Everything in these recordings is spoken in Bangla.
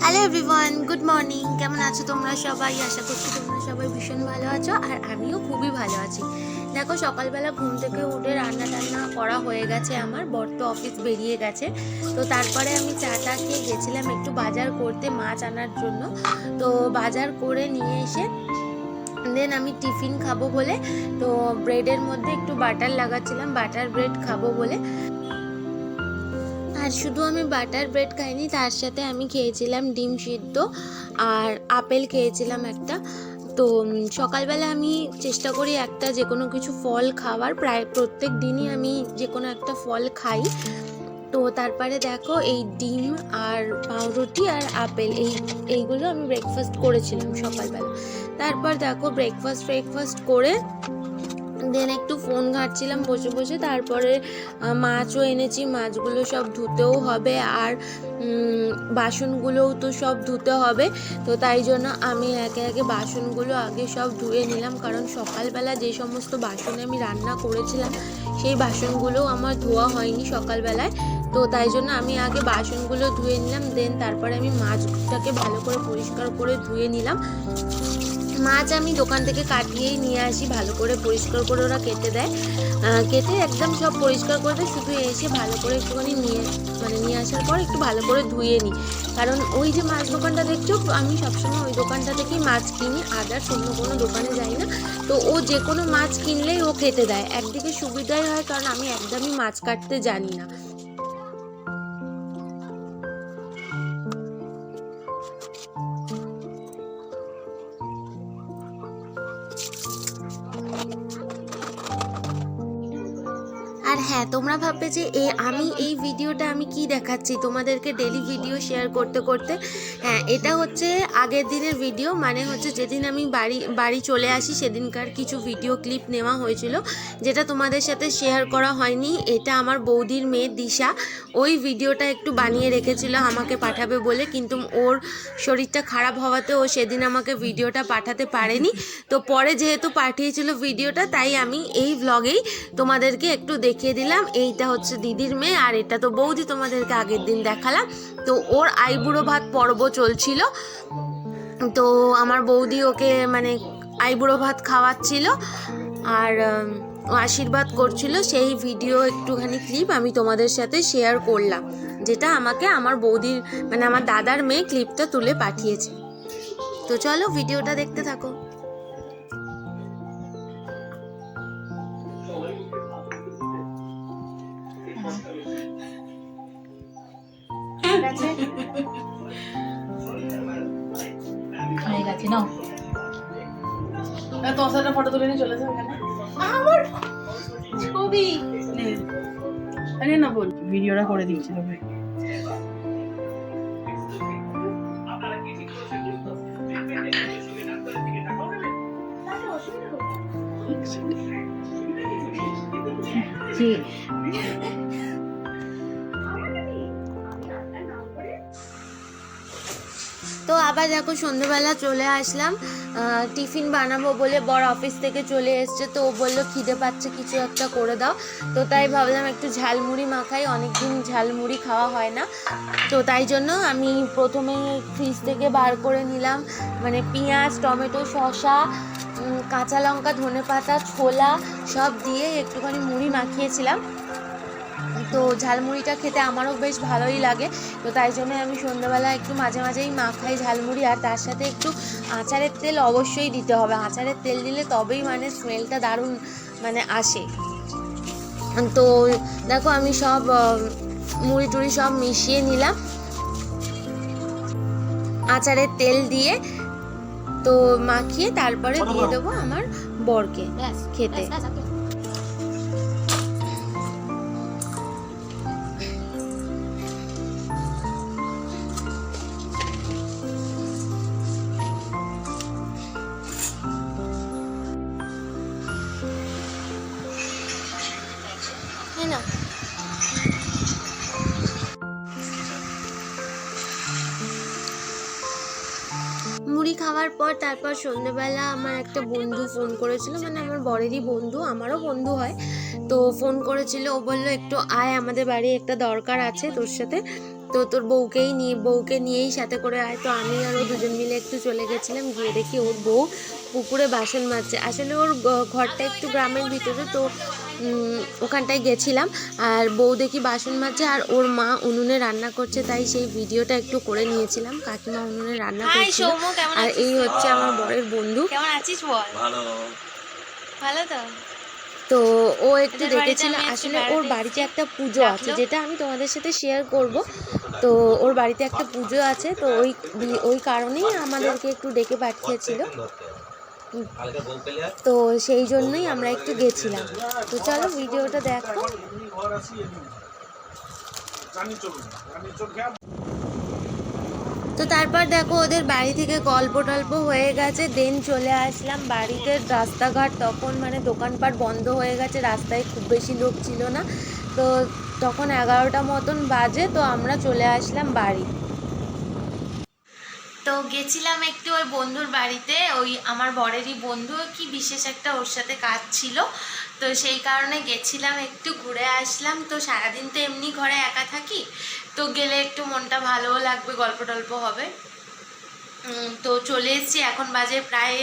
Hello everyone, good morning. কেমন আছো তোমরা সবাই? আশা করছি তোমরা সবাই ভীষণ ভালো আছো, আর আমিও খুবই ভালো আছি। দেখো, সকালবেলা ঘুম থেকে উঠে রান্না টান্না করা হয়ে গেছে আমার। বর তো অফিস বেরিয়ে গেছে, তো তারপরে আমি চাটা খেয়ে গেছিলাম একটু বাজার করতে, মাছ আনার জন্য। তো বাজার করে নিয়ে এসে দেন আমি টিফিন খাবো বলে তো ব্রেডের মধ্যে একটু বাটার লাগাচ্ছিলাম, বাটার ব্রেড খাবো বলে। আর শুধু আমি বাটার ব্রেড খাইনি, তার সাথে আমি খেয়েছিলাম ডিম সিদ্ধ আর আপেল খেয়েছিলাম একটা। তো সকালবেলা আমি চেষ্টা করি একটা যে কোনো কিছু ফল খাওয়ার, প্রায় প্রত্যেক দিনই আমি যে কোনো একটা ফল খাই। তো তারপরে দেখো, এই ডিম আর পাউরুটি আর আপেল এইগুলো আমি ব্রেকফাস্ট করেছিলাম সকালবেলা। তারপর দেখো, ব্রেকফাস্ট করে দেন একটু ফোন ঘাঁটছিলাম বসে বসে। তারপরে মাছও এনেছি, মাছগুলো সব ধুতেও হবে, আর বাসনগুলোও তো সব ধুতে হবে। তো তাই জন্য আমি একে একে বাসনগুলো আগে সব ধুয়ে নিলাম, কারণ সকালবেলা যে সমস্ত বাসনে আমি রান্না করেছিলাম সেই বাসনগুলোও আমার ধোয়া হয়নি সকালবেলায়। তো তাই জন্য আমি আগে বাসনগুলো ধুয়ে নিলাম, দেন তারপরে আমি মাছটাকে ভালো করে পরিষ্কার করে ধুয়ে নিলাম। মাছ আমি দোকান থেকে কাটিয়েই নিয়ে আসি, ভালো করে পরিষ্কার করে ওরা কেটে দেয়, কেটে একদম সব পরিষ্কার করে দেয়। শুধু এসে ভালো করে একটুখানি নিয়ে আসার পর একটু ভালো করে ধুয়ে নিই, কারণ ওই যে মাছ দোকানটা দেখছো, আমি সবসময় ওই দোকানটা থেকেই মাছ কিনি, আদার্স অন্য কোনো দোকানে যাই না। তো ও যে কোনো মাছ কিনলেই ও কেটে দেয়, একদিকে সুবিধাই হয় কারণ আমি একদমই মাছ কাটতে জানি না। আর হ্যাঁ, তোমরা ভাববে যে আমি এই ভিডিওটা আমি কি দেখাচ্ছি তোমাদেরকে ডেলি ভিডিও শেয়ার করতে করতে। হ্যাঁ, এটা হচ্ছে আগের দিনের ভিডিও, মানে হচ্ছে যেদিন আমি বাড়ি চলে আসি সেদিনকার কিছু ভিডিও ক্লিপ নেওয়া হয়েছিল, যেটা তোমাদের সাথে শেয়ার করা হয়নি। এটা আমার বৌদির মেয়ে দিশা ওই ভিডিওটা একটু বানিয়ে রেখেছিল আমাকে পাঠাবে বলে, কিন্তু ওর শরীরটা খারাপ হওয়াতে ও সেদিন আমাকে ভিডিওটা পাঠাতে পারেনি। তো পরে যেহেতু পাঠিয়েছিল ভিডিওটা, তাই আমি এই ভ্লগেই তোমাদেরকে একটু দেখিয়ে দিলাম। এইটা হচ্ছে দিদির মেয়ে, আর এটা তো বৌদি, তোমাদেরকে আগের দিন দেখালাম। তো ওর আইবুড়ো ভাত পর্ব চলছিল, তো আমার বৌদি ওকে মানে আইবুড়ো ভাত খাওয়াচ্ছিল আর আশীর্বাদ করছিল। সেই ভিডিও একটুখানি ক্লিপ আমি তোমাদের সাথে শেয়ার করলাম, যেটা আমাকে আমার বৌদির মানে আমার দাদার মেয়ে ক্লিপটা তুলে পাঠিয়েছে। তো চলো ভিডিওটা দেখতে থাকো। তোমার সাথে ফটো তুলে নিয়ে চলে যাও। আমার ছবি না বল, ভিডিওটা করে দিচ্ছি তবে। তো আবার দেখো, সন্ধ্যেবেলা চলে আসলাম, টিফিন বানাবো বলে। বর অফিস থেকে চলে এসছে, তো ও বললো খিদে পাচ্ছে, কিছু একটা করে দাও। তো তাই ভাবলাম একটু ঝালমুড়ি মাখাই, অনেকদিন ঝালমুড়ি খাওয়া হয় না। তো তাই জন্য আমি প্রথমে ফ্রিজ থেকে বার করে নিলাম মানে পেঁয়াজ, টমেটো, শসা, কাঁচা লঙ্কা, ধনেপাতা, ছোলা সব দিয়ে একটুখানি মুড়ি মাখিয়েছিলাম। তো ঝালমুড়িটা খেতে আমারও বেশ ভালোই লাগে, তো তাই জন্য আমি সন্ধ্যাবেলা একটু মাঝে মাঝেই মাখাই ঝালমুড়ি। আর তার সাথে একটু আচারের তেল অবশ্যই দিতে হবে, আচারের তেল দিলে তবেই মানে স্মেলটা দারুণ মানে আসে। তো দেখো, আমি সব মুড়ি টুড়ি সব মিশিয়ে নিলাম আচারের তেল দিয়ে, তো মাখিয়ে তারপরে দিয়ে দেবো আমার বরকে খেতে। না মুড়ি খাওয়া খাওয়ার পর তারপর সন্ধ্যেবেলা আমার একটা বন্ধু ফোন করেছিল, মানে আমার বরেরই বন্ধু, আমারও বন্ধু হয়। তো ফোন করেছিল, ও বললো একটু আয় আমাদের বাড়ি, একটা দরকার আছে তোর সাথে, তো তোর বউকে নিয়েই সাথে করে আয়। তো আমি আর ও দুজন মিলে একটু চলে গেছিলাম, গিয়ে দেখি ওর বউ পুকুরে বাসন মাজছে। আসলে ওর ঘরটা একটু গ্রামের ভিতরে, তো ওখানটায় গেছিলাম, আর বউ দেখি বাসন মাজছে আর ওর মা উনুনে রান্না করছে, তাই সেই ভিডিওটা একটু করে নিয়েছিলাম। কাকিমা উনুনে রান্না করছিল। আর এই হচ্ছে আমার বরের বন্ধু। কেমন আছিস বল? ভালো। ভালো তো। তো ও একটু তোদের বাড়িতে দেখেছিল, আমি আজকে আসলে বেড়াতে ওর বাড়িতে এসেছি। একটা পুজো আছে, ডাকলো? যেটা আমি তোমাদের সাথে শেয়ার করব। তো ওর বাড়িতে একটা পুজো আছে, তো ওই কারণেই আমাদেরকে একটু ডেকে পাঠিয়েছিল। তো সেই জন্যই আমরা একটু গেছিলাম। তো চলো ভিডিওটা দেখো। তো তারপর দেখো ওদের বাড়ি থেকে গল্প টল্প হয়ে গেছে, দেন চলে আসলাম বাড়িতে। রাস্তাঘাট তখন মানে দোকানপাট বন্ধ হয়ে গেছে, রাস্তায় খুব বেশি লোক ছিল না। তো তখন 11টা মতন বাজে, তো আমরা চলে আসলাম বাড়ি। তো গেছিলাম একটু ওই বন্ধুর বাড়িতে, ওই আমার বরেরই বন্ধু, কি বিশেষ একটা ওর সাথে কাজ ছিল, তো সেই কারণে গেছিলাম, একটু ঘুরে আসলাম। তো সারাদিন তো এমনি ঘরে একা থাকি, তো গেলে একটু মনটা ভালোও লাগবে, গল্প টল্প হবে। তো চলে এসেছি, এখন বাজে প্রায়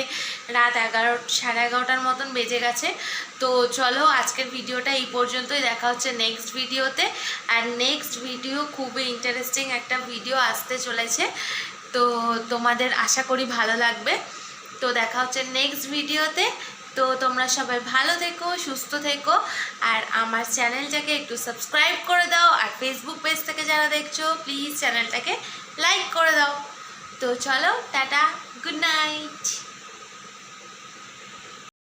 রাত 11:30 মতন বেজে গেছে। তো চলো আজকের ভিডিওটা এই পর্যন্তই, দেখা হচ্ছে নেক্সট ভিডিওতে। আর নেক্সট ভিডিও খুবই ইন্টারেস্টিং একটা ভিডিও আসতে চলেছে, তো তোমাদের আশা করি ভালো লাগবে। তো দেখা হচ্ছে নেক্সট ভিডিওতে। তো তোমরা সবাই ভালো থেকো, সুস্থ থেকো, আর আমার চ্যানেলটাকে একটু সাবস্ক্রাইব করে দাও, আর ফেসবুক পেজ থেকে যারা দেখছো প্লিজ চ্যানেলটাকে লাইক করে দাও। তো চলো টাটা, গুড নাইট।